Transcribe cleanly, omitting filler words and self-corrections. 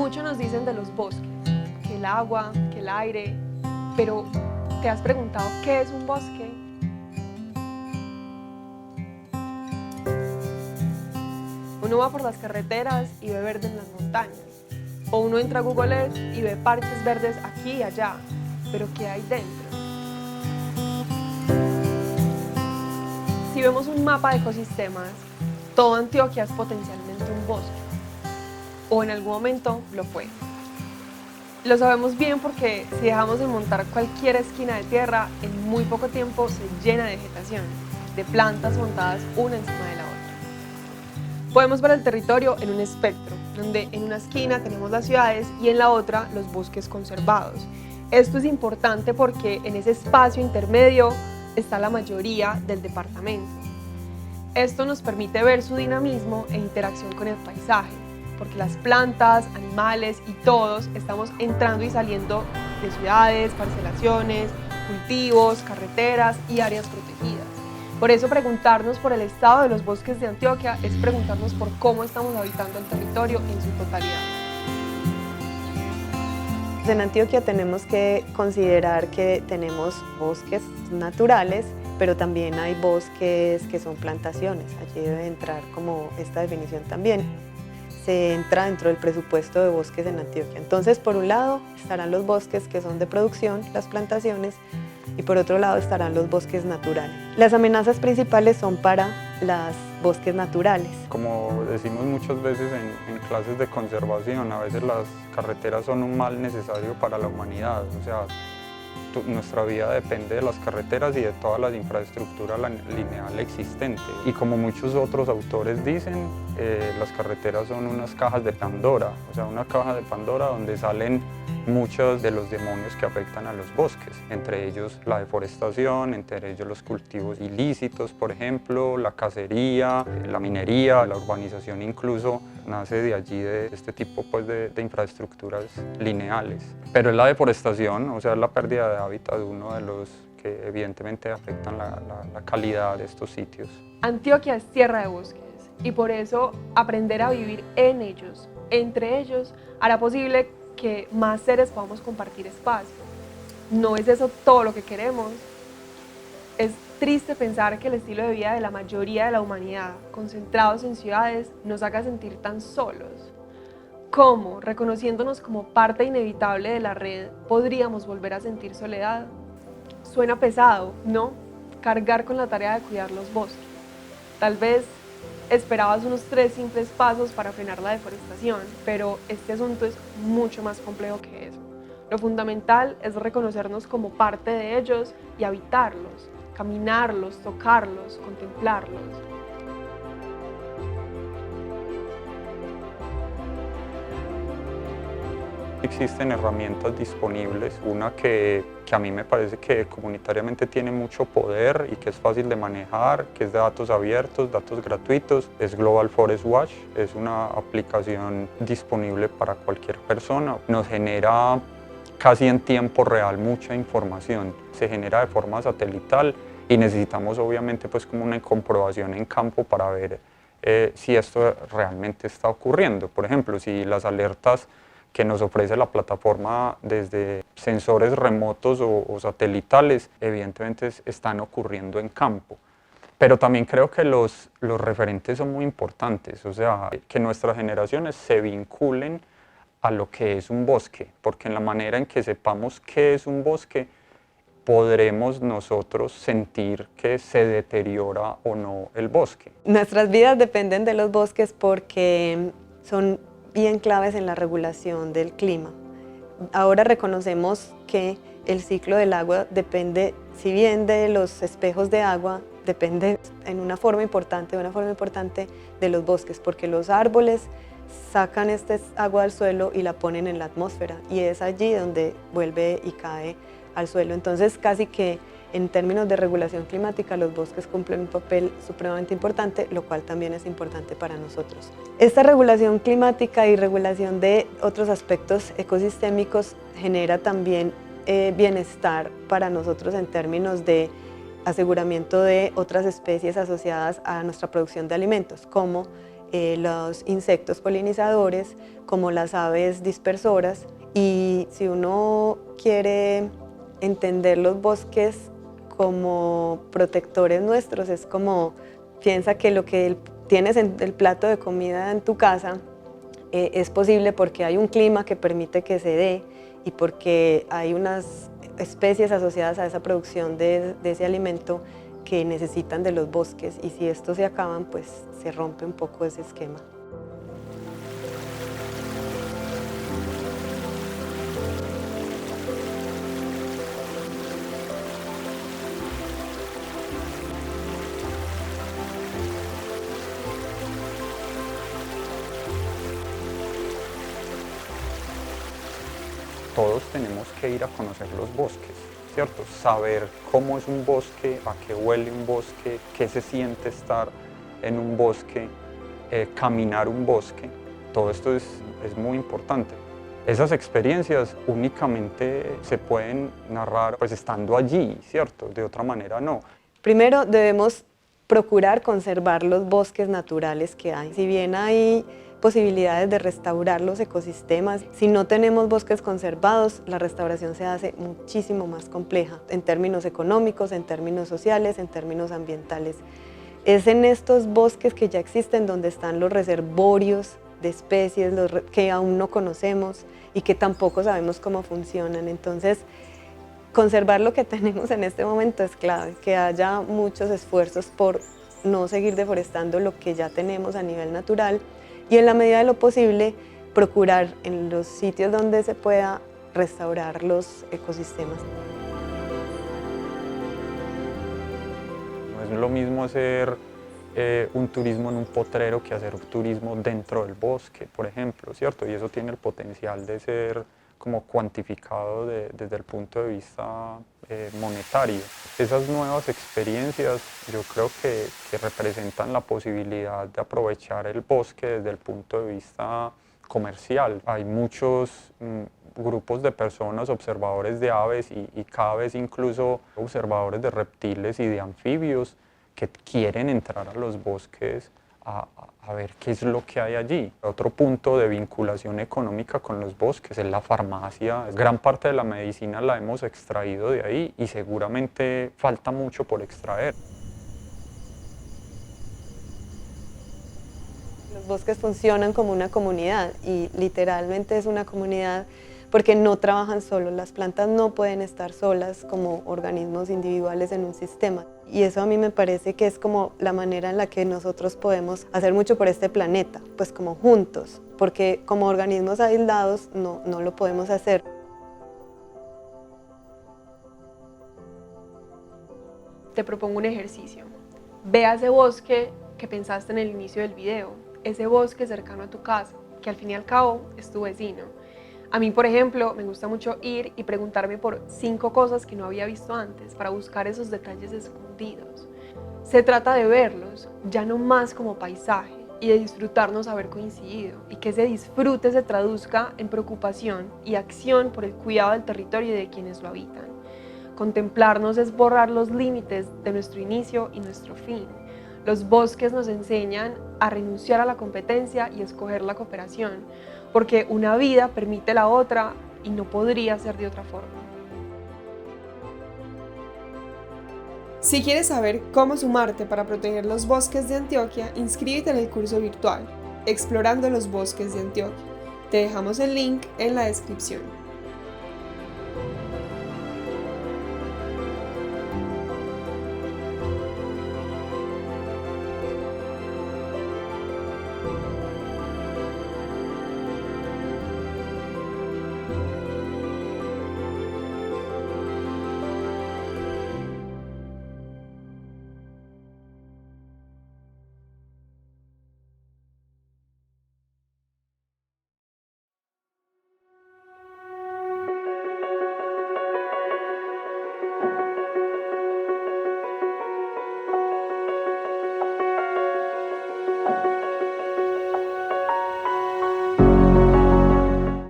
Mucho nos dicen de los bosques, que el agua, que el aire, pero ¿te has preguntado qué es un bosque? Uno va por las carreteras y ve verde en las montañas, o uno entra a Google Earth y ve parches verdes aquí y allá, pero ¿qué hay dentro? Si vemos un mapa de ecosistemas, todo Antioquia es potencialmente un bosque, o en algún momento lo fue. Lo sabemos bien porque si dejamos de montar cualquier esquina de tierra, en muy poco tiempo se llena de vegetación, de plantas montadas una encima de la otra. Podemos ver el territorio en un espectro, donde en una esquina tenemos las ciudades y en la otra los bosques conservados. Esto es importante porque en ese espacio intermedio está la mayoría del departamento. Esto nos permite ver su dinamismo e interacción con el paisaje, porque las plantas, animales y todos estamos entrando y saliendo de ciudades, parcelaciones, cultivos, carreteras y áreas protegidas. Por eso preguntarnos por el estado de los bosques de Antioquia es preguntarnos por cómo estamos habitando el territorio en su totalidad. En Antioquia tenemos que considerar que tenemos bosques naturales, pero también hay bosques que son plantaciones. Allí debe entrar como esta definición también. Se entra dentro del presupuesto de bosques en Antioquia. Entonces, por un lado estarán los bosques que son de producción, las plantaciones, y por otro lado estarán los bosques naturales. Las amenazas principales son para los bosques naturales. Como decimos muchas veces en clases de conservación, a veces las carreteras son un mal necesario para la humanidad. O sea, nuestra vida depende de las carreteras y de todas las infraestructuras lineal existente. Y como muchos otros autores dicen, las carreteras son unas cajas de Pandora, o sea, una caja de Pandora donde salen muchos de los demonios que afectan a los bosques, entre ellos la deforestación, entre ellos los cultivos ilícitos, por ejemplo, la cacería, la minería, la urbanización incluso nace de allí, de este tipo pues, de infraestructuras lineales. Pero es la deforestación, o sea, es la pérdida de hábitat, uno de los que evidentemente afectan la calidad de estos sitios. Antioquia es tierra de bosques y por eso aprender a vivir en ellos, entre ellos, hará posible que más seres podamos compartir espacio. ¿No es eso todo lo que queremos? Es triste pensar que el estilo de vida de la mayoría de la humanidad, concentrados en ciudades, nos haga sentir tan solos. ¿Cómo, reconociéndonos como parte inevitable de la red, podríamos volver a sentir soledad? Suena pesado, ¿no? Cargar con la tarea de cuidar los bosques. Tal vez esperabas unos 3 simples pasos para frenar la deforestación, pero este asunto es mucho más complejo que eso. Lo fundamental es reconocernos como parte de ellos y habitarlos, caminarlos, tocarlos, contemplarlos. Existen herramientas disponibles, una que a mí me parece que comunitariamente tiene mucho poder y que es fácil de manejar, que es de datos abiertos, datos gratuitos, es Global Forest Watch, es una aplicación disponible para cualquier persona, nos genera casi en tiempo real mucha información, se genera de forma satelital y necesitamos obviamente pues como una comprobación en campo para ver si esto realmente está ocurriendo. Por ejemplo, si las alertas que nos ofrece la plataforma desde sensores remotos o satelitales, evidentemente están ocurriendo en campo. Pero también creo que los referentes son muy importantes, o sea, que nuestras generaciones se vinculen a lo que es un bosque, porque en la manera en que sepamos qué es un bosque, podremos nosotros sentir que se deteriora o no el bosque. Nuestras vidas dependen de los bosques porque son bien claves en la regulación del clima. Ahora reconocemos que el ciclo del agua depende, si bien de los espejos de agua, depende de una forma importante de los bosques, porque los árboles sacan este agua del suelo y la ponen en la atmósfera y es allí donde vuelve y cae al suelo. Entonces casi que en términos de regulación climática, los bosques cumplen un papel supremamente importante, lo cual también es importante para nosotros. Esta regulación climática y regulación de otros aspectos ecosistémicos genera también bienestar para nosotros en términos de aseguramiento de otras especies asociadas a nuestra producción de alimentos, como los insectos polinizadores, como las aves dispersoras. Y si uno quiere entender los bosques como protectores nuestros, es como piensa que lo que tienes en el plato de comida en tu casa es posible porque hay un clima que permite que se dé y porque hay unas especies asociadas a esa producción de ese alimento que necesitan de los bosques, y si estos se acaban, pues se rompe un poco ese esquema. Todos tenemos que ir a conocer los bosques, ¿cierto? Saber cómo es un bosque, a qué huele un bosque, qué se siente estar en un bosque, caminar un bosque. Todo esto es muy importante. Esas experiencias únicamente se pueden narrar pues estando allí, ¿cierto? De otra manera no. Primero debemos procurar conservar los bosques naturales que hay. Si bien hay posibilidades de restaurar los ecosistemas, si no tenemos bosques conservados, la restauración se hace muchísimo más compleja en términos económicos, en términos sociales, en términos ambientales. Es en estos bosques que ya existen donde están los reservorios de especies que aún no conocemos y que tampoco sabemos cómo funcionan. Entonces, conservar lo que tenemos en este momento es clave, que haya muchos esfuerzos por no seguir deforestando lo que ya tenemos a nivel natural y en la medida de lo posible procurar en los sitios donde se pueda restaurar los ecosistemas. No es lo mismo hacer un turismo en un potrero que hacer un turismo dentro del bosque, por ejemplo, ¿cierto? Y eso tiene el potencial de ser como cuantificado desde el punto de vista monetario. Esas nuevas experiencias yo creo que representan la posibilidad de aprovechar el bosque desde el punto de vista comercial. Hay muchos grupos de personas, observadores de aves y cada vez incluso observadores de reptiles y de anfibios que quieren entrar a los bosques a ver qué es lo que hay allí. Otro punto de vinculación económica con los bosques es la farmacia. Gran parte de la medicina la hemos extraído de ahí y seguramente falta mucho por extraer. Los bosques funcionan como una comunidad y literalmente es una comunidad porque no trabajan solos, las plantas no pueden estar solas como organismos individuales en un sistema. Y eso a mí me parece que es como la manera en la que nosotros podemos hacer mucho por este planeta, pues como juntos, porque como organismos aislados no lo podemos hacer. Te propongo un ejercicio. Ve a ese bosque que pensaste en el inicio del video, ese bosque cercano a tu casa, que al fin y al cabo es tu vecino. A mí, por ejemplo, me gusta mucho ir y preguntarme por 5 cosas que no había visto antes para buscar esos detalles escondidos. Se trata de verlos, ya no más como paisaje, y de disfrutarnos haber coincidido, y que ese disfrute se traduzca en preocupación y acción por el cuidado del territorio y de quienes lo habitan. Contemplarnos es borrar los límites de nuestro inicio y nuestro fin. Los bosques nos enseñan a renunciar a la competencia y escoger la cooperación, porque una vida permite la otra y no podría ser de otra forma. Si quieres saber cómo sumarte para proteger los bosques de Antioquia, inscríbete en el curso virtual Explorando los bosques de Antioquia. Te dejamos el link en la descripción.